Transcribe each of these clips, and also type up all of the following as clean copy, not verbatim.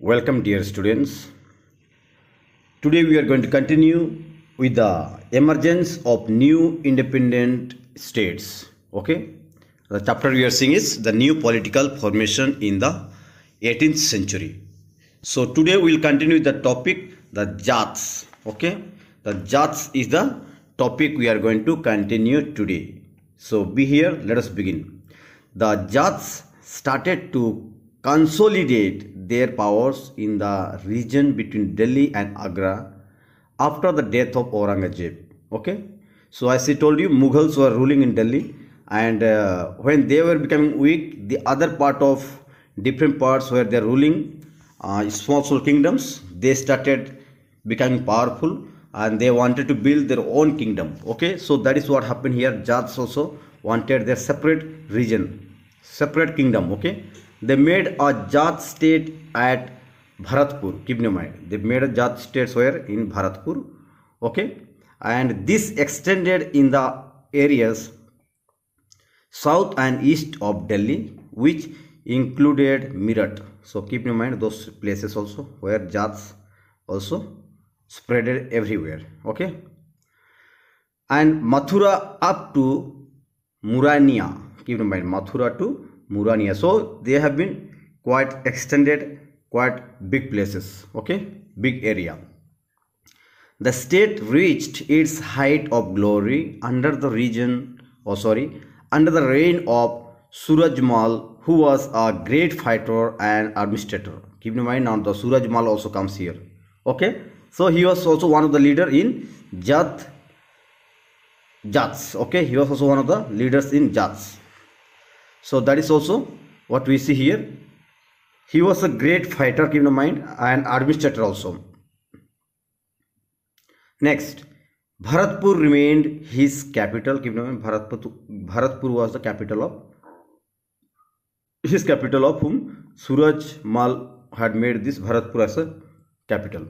Welcome dear students. Today we are going to continue with the emergence of new independent states. Okay. The chapter we are seeing is the new political formation in the 18th century. So today we will continue with the topic the Jats. Okay. The Jats is the topic we are going to continue today. So be here, let us begin. The Jats started to consolidate their powers in the region between Delhi and Agra after the death of Aurangzeb. Okay, so as I told you, Mughals were ruling in Delhi, and when they were becoming weak, the other part of different parts where they are ruling, small kingdoms, they started becoming powerful and they wanted to build their own kingdom. Okay, so that is what happened here. Jats also wanted their separate region, separate kingdom. Okay, they made a Jat state at Bharatpur. Keep in mind, they made a Jat states where in Bharatpur. Okay, and this extended in the areas south and east of Delhi, which included Meerut. So keep in mind those places also where Jats also spreaded everywhere. Okay, and Mathura up to Murania. Keep in mind Mathura to Murania. So they have been quite extended, quite big places. Okay, big area. The state reached its height of glory under the under the reign of Surajmal, who was a great fighter and administrator. Keep in mind now the Surajmal also comes here. Okay, so he was also one of the leader in Jats. Okay, he was also one of the leaders in Jats. So that is also what we see here. He was a great fighter, keep in mind, and administrator also. Next, Bharatpur remained his capital. Keep in mind, Bharatpur was the capital of whom Suraj Mal had made this Bharatpur as a capital.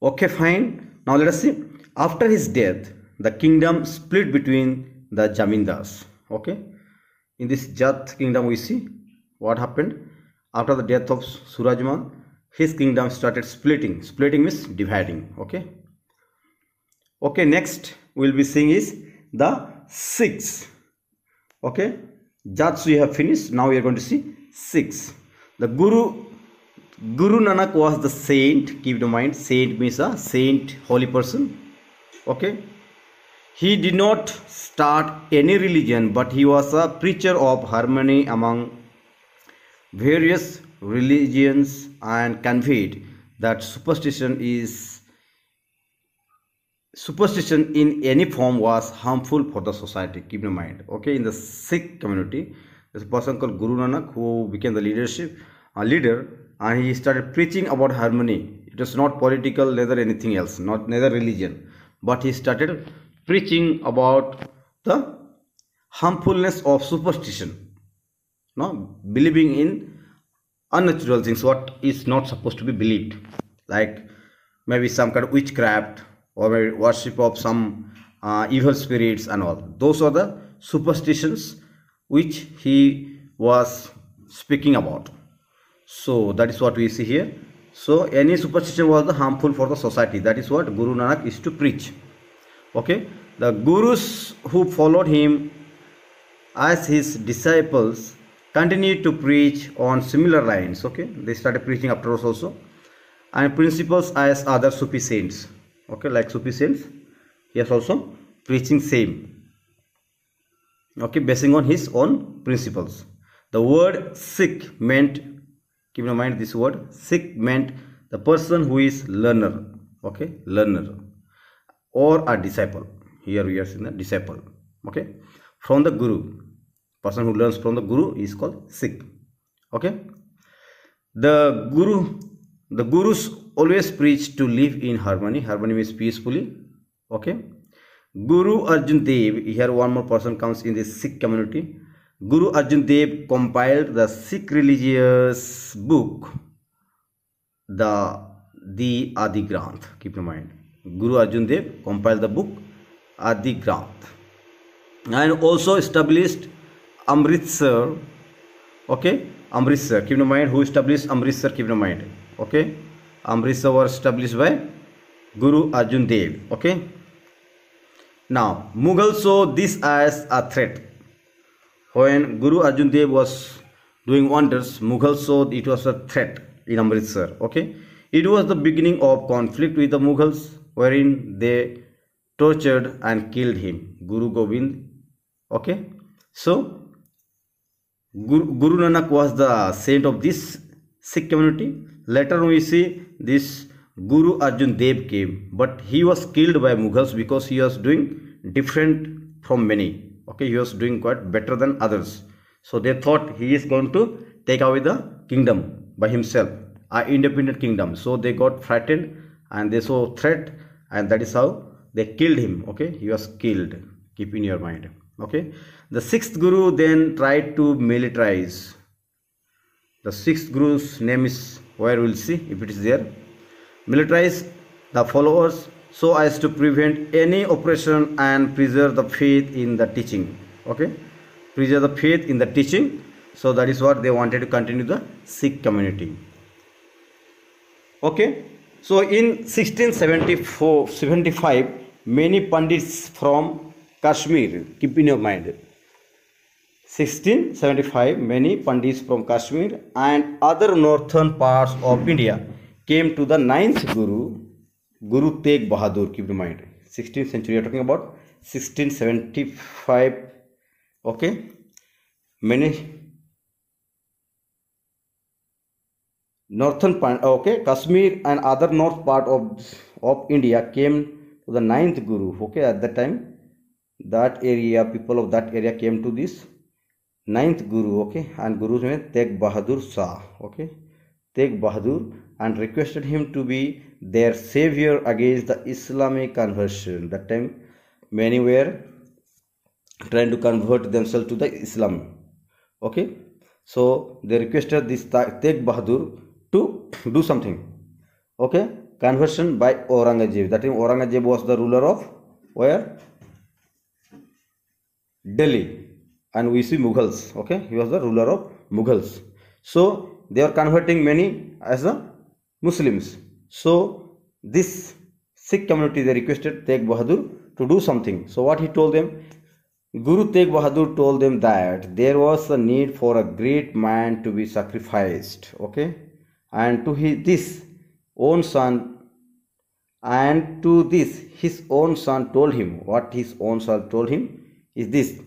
Okay, fine. Now let us see. After his death, the kingdom split between the Jamindars. Okay, in this Jat kingdom we see what happened after the death of Surajmal. His kingdom started splitting. Splitting means dividing. Okay, next we will be seeing is the Sikhs. Okay, Jats we have finished. Now we are going to see Sikhs. The Guru Nanak was the saint. Keep in mind, saint means a saint, holy person. Okay, he did not start any religion, but he was a preacher of harmony among various religions and conveyed that superstition in any form was harmful for the society. Keep in mind. Okay, in the Sikh community, there's a person called Guru Nanak who became the leader, and he started preaching about harmony. It was not political, neither anything else, neither religion, but he started preaching about the harmfulness of superstition, believing in unnatural things, what is not supposed to be believed, like maybe some kind of witchcraft or maybe worship of some evil spirits and all. Those are the superstitions which he was speaking about. So that is what we see here. So any superstition was harmful for the society. That is what Guru Nanak is to preach. Okay, the gurus who followed him as his disciples continued to preach on similar lines. Okay, they started preaching afterwards also, and principles as other Sufi saints. Okay, like Sufi saints, he is also preaching same. Okay, basing on his own principles. The word Sikh meant, keep in mind this word Sikh meant the person who is learner. Okay, learner or a disciple. Here we are seeing the disciple. Okay, from the Guru. Person who learns from the Guru is called Sikh. Okay, the Gurus always preach to live in harmony. Harmony means peacefully. Okay, Guru Arjan Dev. Here one more person comes in this Sikh community. Guru Arjan Dev compiled the Sikh religious book, the Adi Granth. Keep in mind, Guru Arjan Dev compiled the book Adi Granth, and also established Amritsar, okay, Amritsar. Keep in mind who established Amritsar. Keep in mind. Okay, Amritsar was established by Guru Arjan Dev. Okay. Now Mughals saw this as a threat. When Guru Arjan Dev was doing wonders, Mughals saw it was a threat in Amritsar. Okay, it was the beginning of conflict with the Mughals, wherein they tortured and killed him, Guru Gobind. Okay, so Guru Nanak was the saint of this Sikh community. Later we see this Guru Arjan Dev came, but he was killed by Mughals because he was doing different from many. Okay, he was doing quite better than others. So they thought he is going to take away the kingdom by himself, an independent kingdom. So they got frightened and they saw threat, and that is how they killed him. Okay, he was killed. Keep in your mind. Okay, the sixth Guru then tried to militarize. The sixth Guru's name is, where we'll see if it is there. Militarize the followers so as to prevent any oppression and preserve the faith in the teaching. Okay, preserve the faith in the teaching. So that is what they wanted to continue the Sikh community. Okay, so in 1675, many Pandits from Kashmir, keep in your mind, 1675, many Pandits from Kashmir and other northern parts of India came to the ninth Guru, Guru Tegh Bahadur. Keep in mind, 16th century, you are talking about 1675. Okay, many northern part, okay, Kashmir and other north part of India came to the ninth Guru. Okay, at that time, that area, people of that area came to this ninth Guru. Okay, and Guru's name is Tegh Bahadur Shah. Okay, Tegh Bahadur, and requested him to be their savior against the Islamic conversion. That time many were trying to convert themselves to the Islam. Okay, so they requested this Tegh Bahadur to do something. Okay, conversion by Aurangzeb. That time Aurangzeb was the ruler of where? Delhi, and we see Mughals. Okay, he was the ruler of Mughals. So they are converting many as the Muslims. So this Sikh community, they requested Tegh Bahadur to do something. So what he told them? Guru Tegh Bahadur told them that there was a need for a great man to be sacrificed. Okay, and to his own son, and to this his own son told him, what his own son told him is this: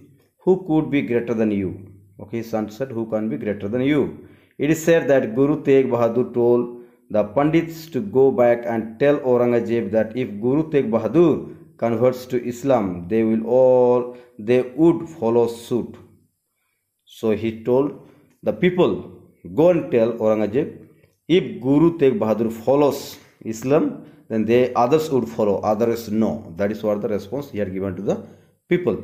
who could be greater than you? Okay, his son said, who can be greater than you? It is said that Guru Tegh Bahadur told the Pandits to go back and tell Aurangzeb that if Guru Tegh Bahadur converts to Islam, they would follow suit. So he told the people, go and tell Aurangzeb, if Guru Tegh Bahadur follows Islam, then others would follow, others no. That is what the response he had given to the people.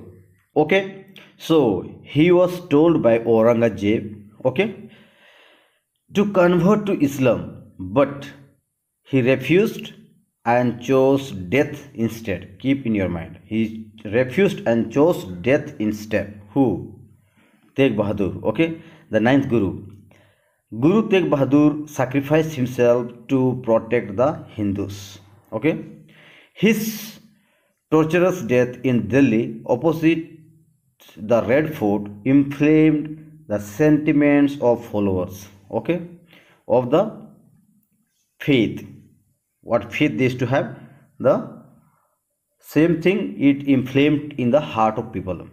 Okay, so he was told by Aurangzeb, okay, to convert to Islam, but he refused and chose death instead. Keep in your mind, he refused and chose death instead. Who? Tegh Bahadur. Okay, the ninth Guru. Guru Tegh Bahadur sacrificed himself to protect the Hindus. Okay, his torturous death in Delhi opposite the Red Fort inflamed the sentiments of followers, okay, of the faith. What faith they used to have, the same thing it inflamed in the heart of people.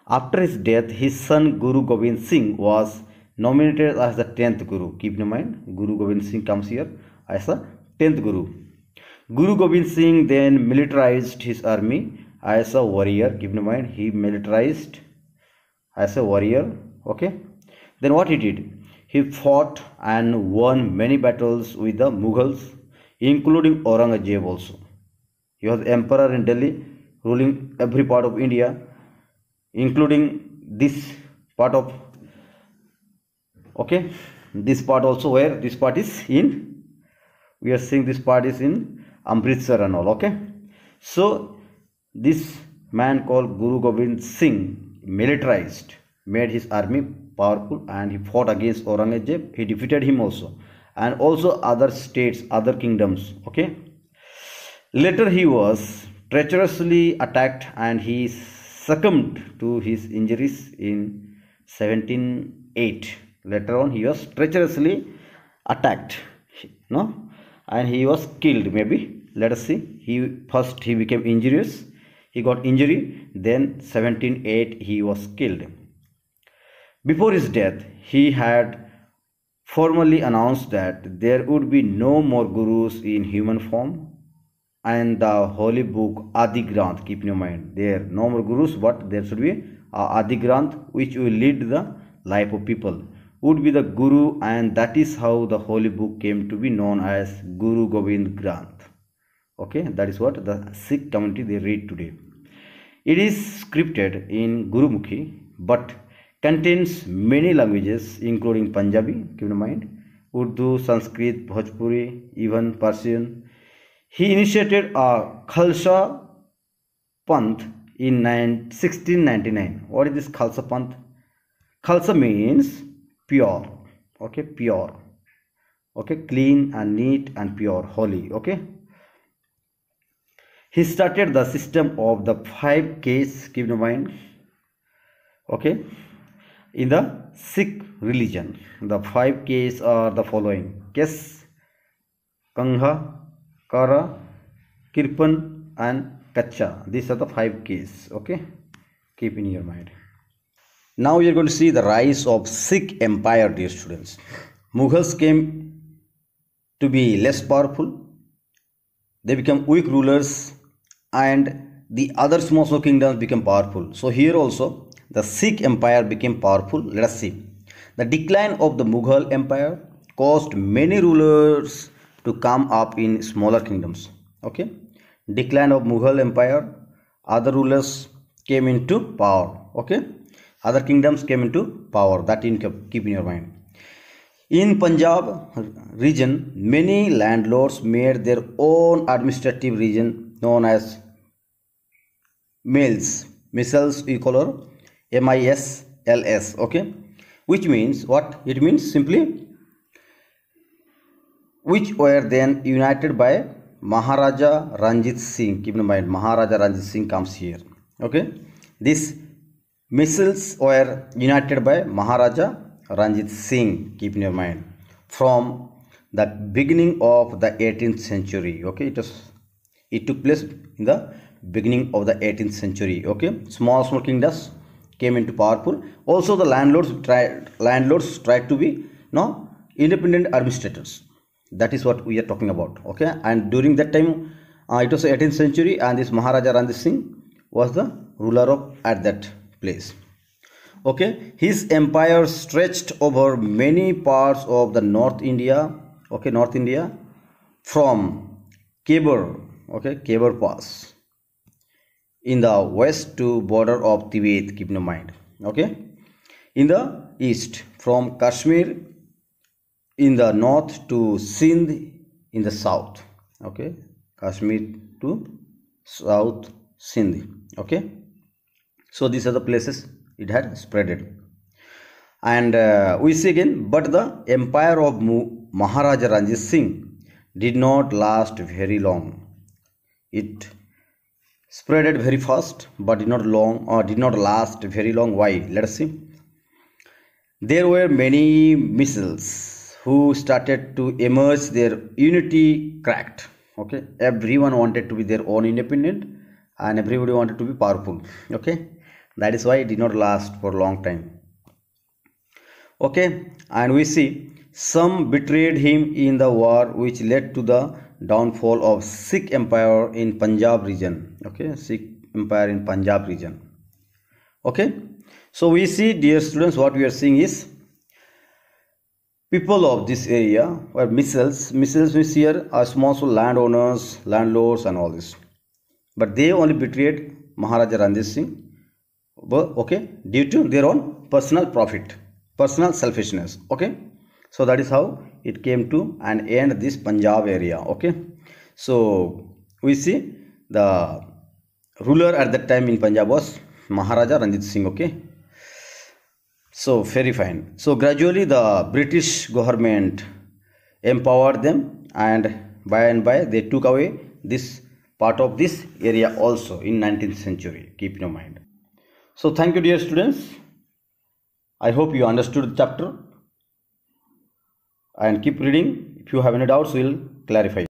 After his death, his son Guru Gobind Singh was nominated as the 10th Guru. Keep in mind, Guru Gobind Singh comes here as the 10th Guru. Guru Gobind Singh then militarized his army as a warrior. Keep in mind, he militarized as a warrior. Okay, then what he did? He fought and won many battles with the Mughals, including Aurangzeb also. He was emperor in Delhi, ruling every part of India, including this part of, okay, this part also, where this part is in, we are seeing this part is in Amritsar and all. Okay, so this man called Guru Gobind Singh militarized, made his army powerful, and he fought against Aurangzeb. He defeated him also, and also other states, other kingdoms. Okay. Later he was treacherously attacked and he succumbed to his injuries in 1708. Later on he was treacherously attacked, no, and he was killed maybe. Let us see. He became injurious. He got injury, then 1708 he was killed. Before his death, he had formally announced that there would be no more gurus in human form, and the holy book Adi Granth, keep in your mind, there no more gurus, but there should be Adi Granth which will lead the life of people, would be the guru, and that is how the holy book came to be known as Guru Gobind Granth. Okay, that is what the Sikh community they read today. It is scripted in Gurumukhi but contains many languages including Punjabi, keep in mind, Urdu, Sanskrit, Bhojpuri, even Persian. He initiated a Khalsa Panth in 1699. What is this Khalsa Panth? Khalsa means pure. Okay, pure. Okay, clean and neat and pure, holy. Okay. He started the system of the 5 Ks, keep in mind. Okay. In the Sikh religion, the 5 Ks are the following: Kes, Kangha, Kara, Kirpan and Kacha. These are the 5 Ks. Okay, keep in your mind. Now we are going to see the rise of Sikh empire, dear students. Mughals came to be less powerful. They become weak rulers, and the other small kingdoms became powerful. So here also the Sikh empire became powerful. Let us see. The decline of the Mughal empire caused many rulers to come up in smaller kingdoms. Okay, decline of Mughal empire, other rulers came into power. Okay, other kingdoms came into power. That you keep in your mind. In Punjab region, many landlords made their own administrative region known as Mils. Misls we call her MISLS. Okay, which means what? It means simply which were then united by Maharaja Ranjit Singh. Keep in mind, Maharaja Ranjit Singh comes here. Okay, these Misls were united by Maharaja Ranjit Singh. Keep in your mind, from the beginning of the 18th century. Okay, it took place in the beginning of the 18th century. Okay, small kingdoms came into powerful. Also the landlords tried to be independent administrators. That is what we are talking about. Okay, and during that time it was the 18th century, and this Maharaja Ranjit Singh was the ruler of at that place. Okay, his empire stretched over many parts of the North India. Okay, North India, from Khyber, okay, Khyber Pass in the west to border of Tibet. Keep in mind. Okay, in the east, from Kashmir in the north to Sindh in the south. Okay, Kashmir to south Sindh. Okay, so these are the places it had spreaded. And we see again, but the empire of Maharaja Ranjit Singh did not last very long. It spreaded very fast, but did not last very long. Why? Let us see. There were many Misls who started to emerge. Their unity cracked. Okay, everyone wanted to be their own independent, and everybody wanted to be powerful. Okay, that is why it did not last for a long time. Okay, and we see some betrayed him in the war, which led to the downfall of Sikh empire in Punjab region. Okay, Sikh empire in Punjab region. Okay, so we see, dear students, what we are seeing is people of this area were Misls. Misls means here are small landowners, landlords and all this, but they only betrayed Maharaja Ranjit Singh, okay, due to their own personal profit, personal selfishness. Okay, so that is how it came to an end, this Punjab area. Okay, so we see the ruler at that time in Punjab was Maharaja Ranjit Singh. Okay, So very fine. So gradually the British government empowered them, and by they took away this part of this area also in 19th century. Keep in your mind. So thank you, dear students. I hope you understood the chapter, and keep reading. If you have any doubts, we'll clarify.